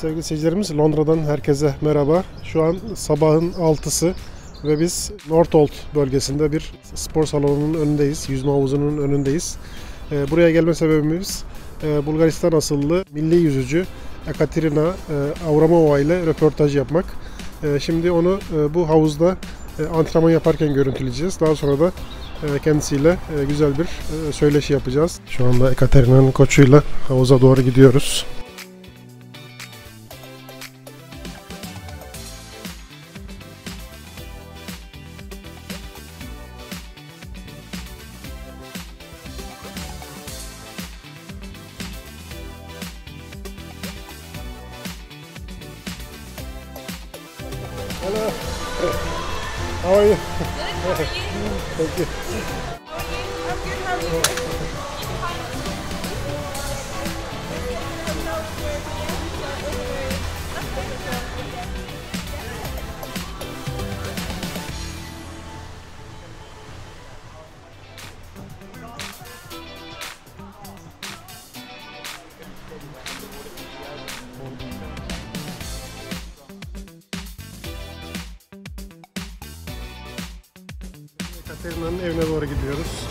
Sevgili seyircilerimiz, Londra'dan herkese merhaba. Şu an sabahın 6'sı ve biz Northolt bölgesinde bir spor salonunun önündeyiz. Yüzme havuzunun önündeyiz. Buraya gelme sebebimiz Bulgaristan asıllı milli yüzücü Ekaterina Avramova ile röportaj yapmak. Şimdi onu bu havuzda antrenman yaparken görüntüleyeceğiz. Daha sonra da kendisiyle güzel bir söyleşi yapacağız. Şu anda Ekaterina'nın koçuyla havuza doğru gidiyoruz. Hello. How are you? Good, how are you? Thank you. How are you? I'm good, how are you? Ekaterina'nın evine doğru gidiyoruz.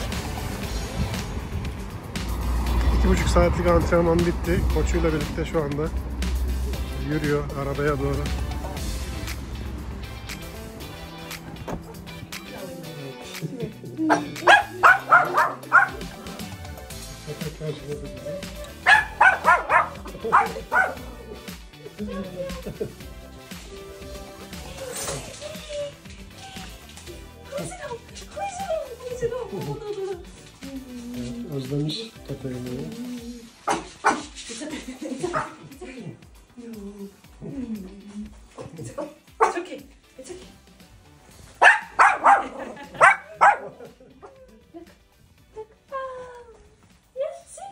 2,5 saatlik antrenman bitti. Koçuyla birlikte şu anda yürüyor arabaya doğru. Özlemiş Ekaterina'yı. It's okay. It's okay. Look. Yes, see?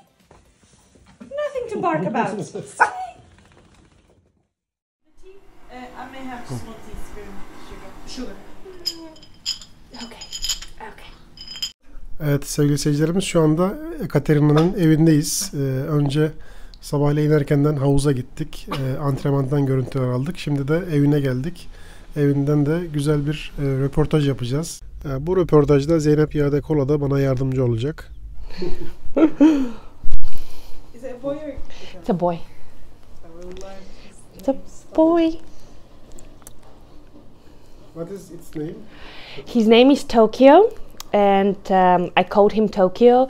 Nothing to bark about. See? I may have a small teaspoon sugar. Okay. Evet sevgili seyircilerimiz, şu anda Ekaterina'nın evindeyiz. Önce sabahleyin erkenden havuza gittik. Antrenmandan görüntüler aldık. Şimdi de evine geldik. Evinden de güzel bir röportaj yapacağız. Bu röportajda Zeynep Yadekola da bana yardımcı olacak. Is it a boy or? It's a boy. It's a boy. What is its name? His name is Tokyo, and I called him Tokyo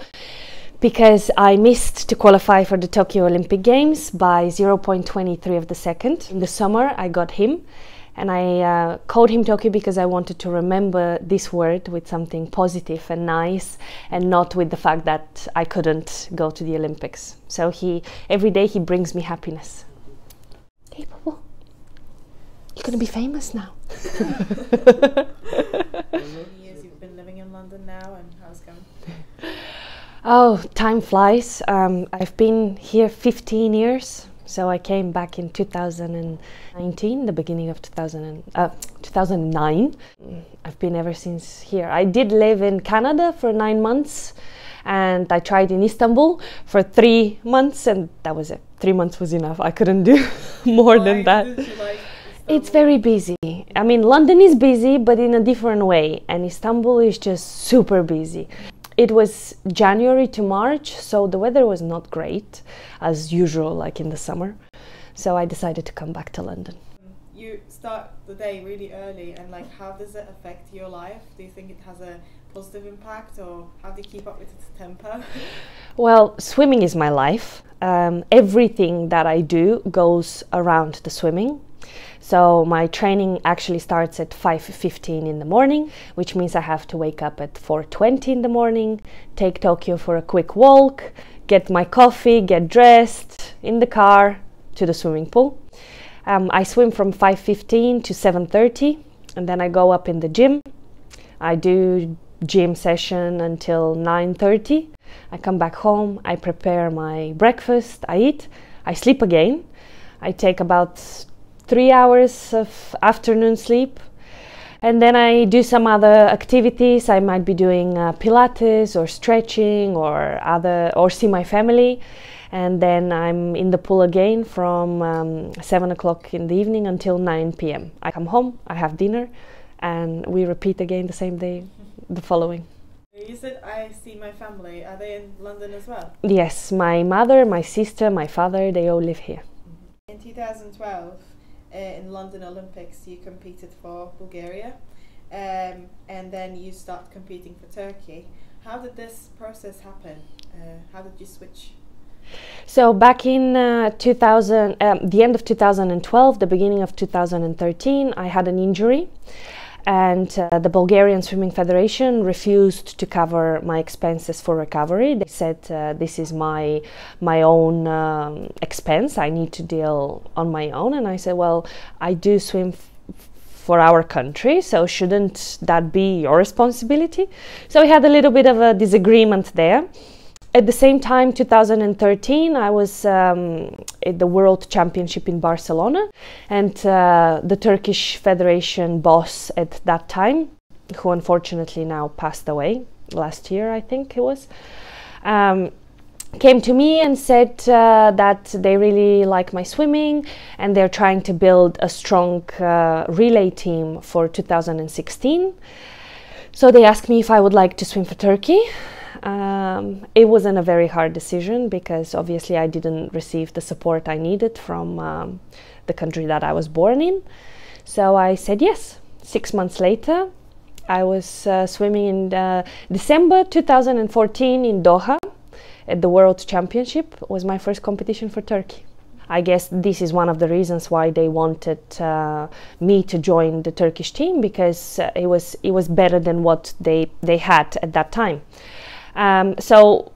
because I missed to qualify for the Tokyo Olympic Games by 0.23 of the second. In the summer, I got him, and I called him Tokyo because I wanted to remember this word with something positive and nice, and not with the fact that I couldn't go to the Olympics. So every day he brings me happiness. Hey, Bubble, you're gonna be famous now. How many years you've been living in London now, and how's it going? Oh, time flies. I've been here 15 years, so I came back in 2019, the beginning of 2009. I've been ever since here. I did live in Canada for 9 months, and I tried in Istanbul for 3 months, and that was it. 3 months was enough. I couldn't do more than that. It's very busy. I mean, London is busy, but in a different way, and Istanbul is just super busy. It was January to March, so the weather was not great, as usual, like in the summer. So I decided to come back to London. You start the day really early, and like, how does it affect your life? Do you think it has a positive impact, or how do you keep up with its tempo? Well, swimming is my life. Everything that I do goes around the swimming. So my training actually starts at 5:15 in the morning, which means I have to wake up at 4:20 in the morning, take Tokyo for a quick walk, get my coffee, get dressed in the car to the swimming pool. I swim from 5:15 to 7:30, and then I go up in the gym. I do gym session until 9:30. I come back home, I prepare my breakfast, I eat, I sleep again. I take about 3 hours of afternoon sleep, and then I do some other activities. I might be doing Pilates or stretching or see my family, and then I'm in the pool again from 7 o'clock in the evening until 9 p.m. I come home, I have dinner, and we repeat again the same day, the following. You said I see my family. Are they in London as well? Yes, my mother, my sister, my father, they all live here. In 2012, in London Olympics, you competed for Bulgaria, and then you start competing for Turkey. How did this process happen? How did you switch? So back in the end of 2012, the beginning of 2013, I had an injury, and the Bulgarian Swimming Federation refused to cover my expenses for recovery. They said this is my own expense, I need to deal on my own. And I said, well, I do swim for our country, so shouldn't that be your responsibility? So we had a little bit of a disagreement there. At the same time, 2013, I was at the World Championship in Barcelona, and the Turkish Federation boss at that time, who unfortunately now passed away last year, I think it was, came to me and said that they really like my swimming and they're trying to build a strong relay team for 2016. So they asked me if I would like to swim for Turkey. It wasn't a very hard decision because obviously I didn't receive the support I needed from the country that I was born in. So I said yes. 6 months later, I was swimming in December 2014 in Doha at the World Championship. It was my first competition for Turkey. I guess this is one of the reasons why they wanted me to join the Turkish team, because it was better than what they had at that time. So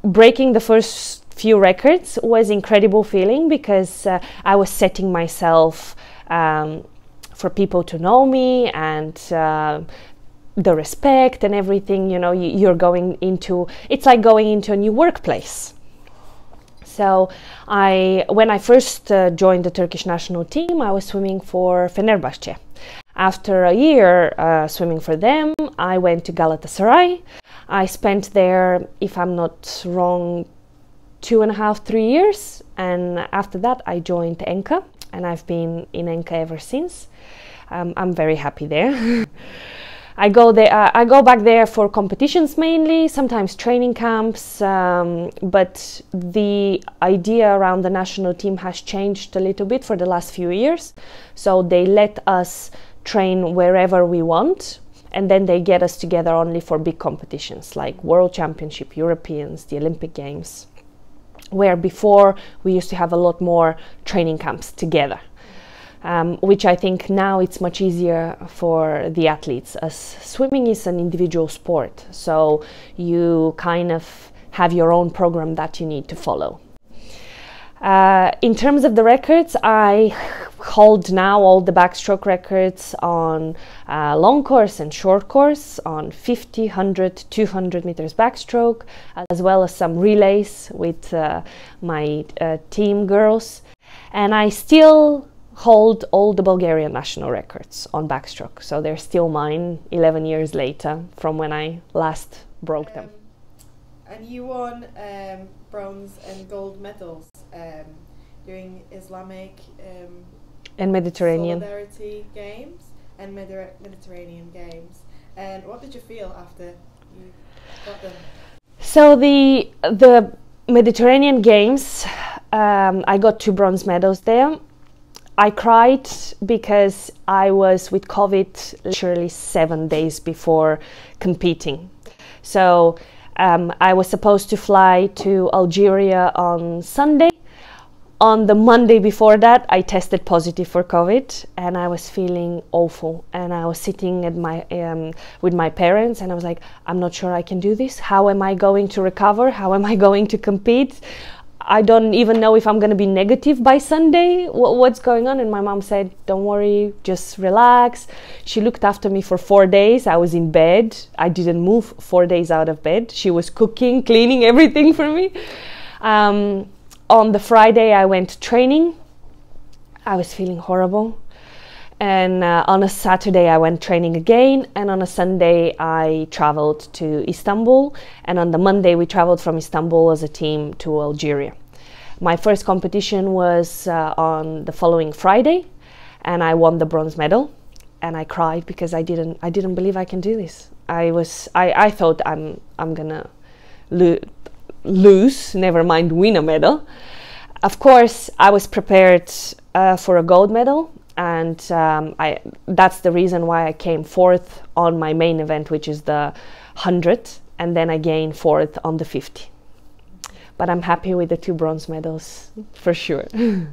breaking the first few records was incredible feeling, because I was setting myself for people to know me and the respect and everything, you know, you're going into, it's like going into a new workplace. So when I first joined the Turkish national team, I was swimming for Fenerbahce. After a year swimming for them, I went to Galatasaray. I spent there, if I'm not wrong, 2.5, 3 years. And after that, I joined Enka, and I've been in Enka ever since. I'm very happy there. I go back there for competitions mainly, sometimes training camps, but the idea around the national team has changed a little bit for the last few years. So they let us train wherever we want, and then they get us together only for big competitions like World Championship, Europeans, the Olympic Games, where before we used to have a lot more training camps together. Which I think now it's much easier for the athletes, as swimming is an individual sport, so you kind of have your own program that you need to follow. In terms of the records, I hold now all the backstroke records on long course and short course, on 50, 100, 200 meters backstroke, as well as some relays with my team girls. And I still hold all the Bulgarian national records on backstroke, so they're still mine 11 years later from when I last broke them. And you won bronze and gold medals during Islamic and Mediterranean Solidarity Games and Mediterranean Games. And what did you feel after you got them? So the Mediterranean Games, I got 2 bronze medals there. I cried because I was with COVID literally 7 days before competing. So I was supposed to fly to Algeria on Sunday. On the Monday before that, I tested positive for COVID, and I was feeling awful. And I was sitting at with my parents, and I was like, I'm not sure I can do this. How am I going to recover? How am I going to compete? I don't even know if I'm going to be negative by Sunday. What's going on? And my mom said, don't worry, just relax. She looked after me for 4 days. I was in bed. I didn't move 4 days out of bed. She was cooking, cleaning, everything for me. On the Friday, I went training. I was feeling horrible. And on a Saturday I went training again, and on a Sunday I traveled to Istanbul, and on the Monday we traveled from Istanbul as a team to Algeria. My first competition was on the following Friday, and I won the bronze medal, and I cried because I didn't believe I can do this. I thought I'm gonna lose, never mind win a medal. Of course I was prepared for a gold medal, and that's the reason why I came fourth on my main event, which is the 100, and then again fourth on the 50. But I'm happy with the 2 bronze medals, for sure. Are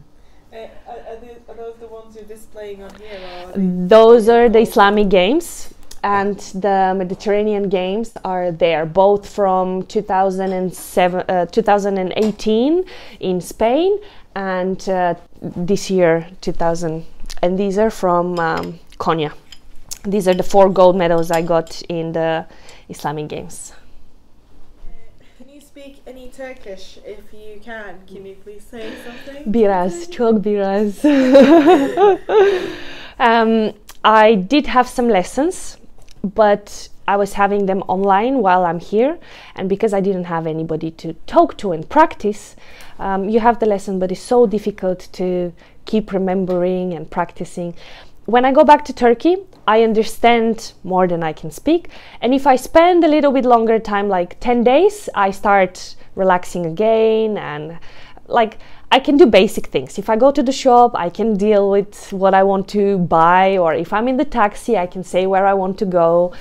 those the ones you're displaying on here? Or those are the Islamic Games, and the Mediterranean Games are there, both from 2018 in Spain, and this year 2000. And these are from Konya. These are the 4 gold medals I got in the Islamic Games. Can you speak any Turkish? If you can you please say something? Biraz, çok biraz. I did have some lessons, but I was having them online while I'm here, and because I didn't have anybody to talk to and practice, you have the lesson, but it's so difficult to keep remembering and practicing. When I go back to Turkey, I understand more than I can speak, and if I spend a little bit longer time, like 10 days, I start relaxing again, and like I can do basic things. If I go to the shop, I can deal with what I want to buy, or if I'm in the taxi, I can say where I want to go.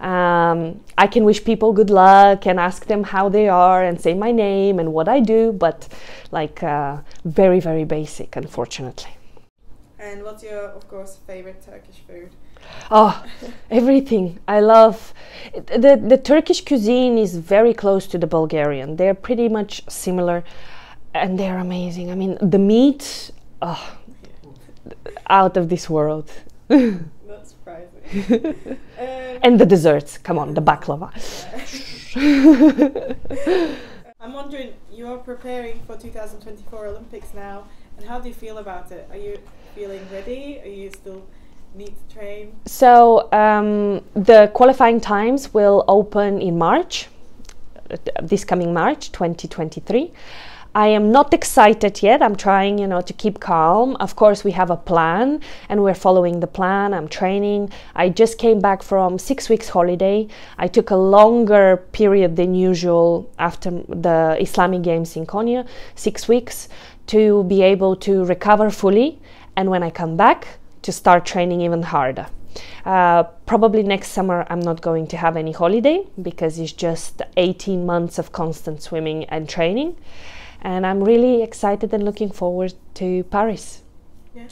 I can wish people good luck and ask them how they are and say my name and what I do, but like very, very basic, unfortunately. And what's your, of course, favorite Turkish food? Oh, everything. I love the Turkish cuisine is very close to the Bulgarian. They're pretty much similar, and they're amazing. I mean, the meat, oh, out of this world. Not surprising. And the desserts, come on, the baklava. I'm wondering, you're preparing for 2024 Olympics now, and how do you feel about it? Are you feeling ready? Are you still need to train? So the qualifying times will open in March, this coming March 2023. I am not excited yet. I'm trying, to keep calm. Of course, we have a plan and we're following the plan. I'm training. I just came back from 6 weeks holiday. I took a longer period than usual after the Islamic Games in Konya, 6 weeks, to be able to recover fully. And when I come back, to start training even harder. Probably next summer I'm not going to have any holiday because it's just 18 months of constant swimming and training. And I'm really excited and looking forward to Paris. Yeah,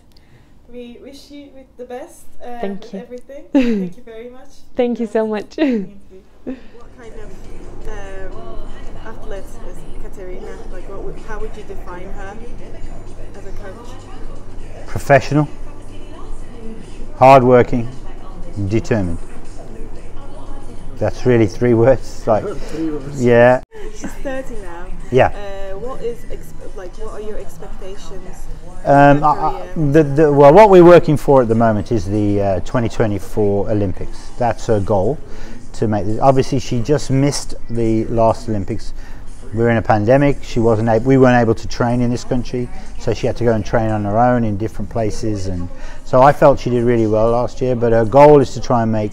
we wish you the best. Thank with you. Everything. Thank you very much. Thank you so much. What kind of athlete is Ekaterina? Like, how would you define her as a coach? Professional, hard-working, determined. That's really 3 words. Like, yeah. She's 30 now. Yeah. What are your expectations? Well, what we're working for at the moment is the 2024 Olympics. That's her goal, to make this. Obviously, she just missed the last Olympics. We're in a pandemic. We weren't able to train in this country, so she had to go and train on her own in different places. And so I felt she did really well last year. But her goal is to try and make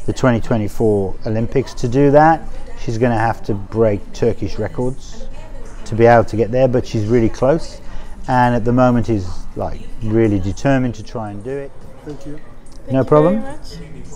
the 2024 Olympics. To do that, she's going to have to break Turkish records to be able to get there. But she's really close, and at the moment is like really determined to try and do it. Thank you. No problem. Thank you very much.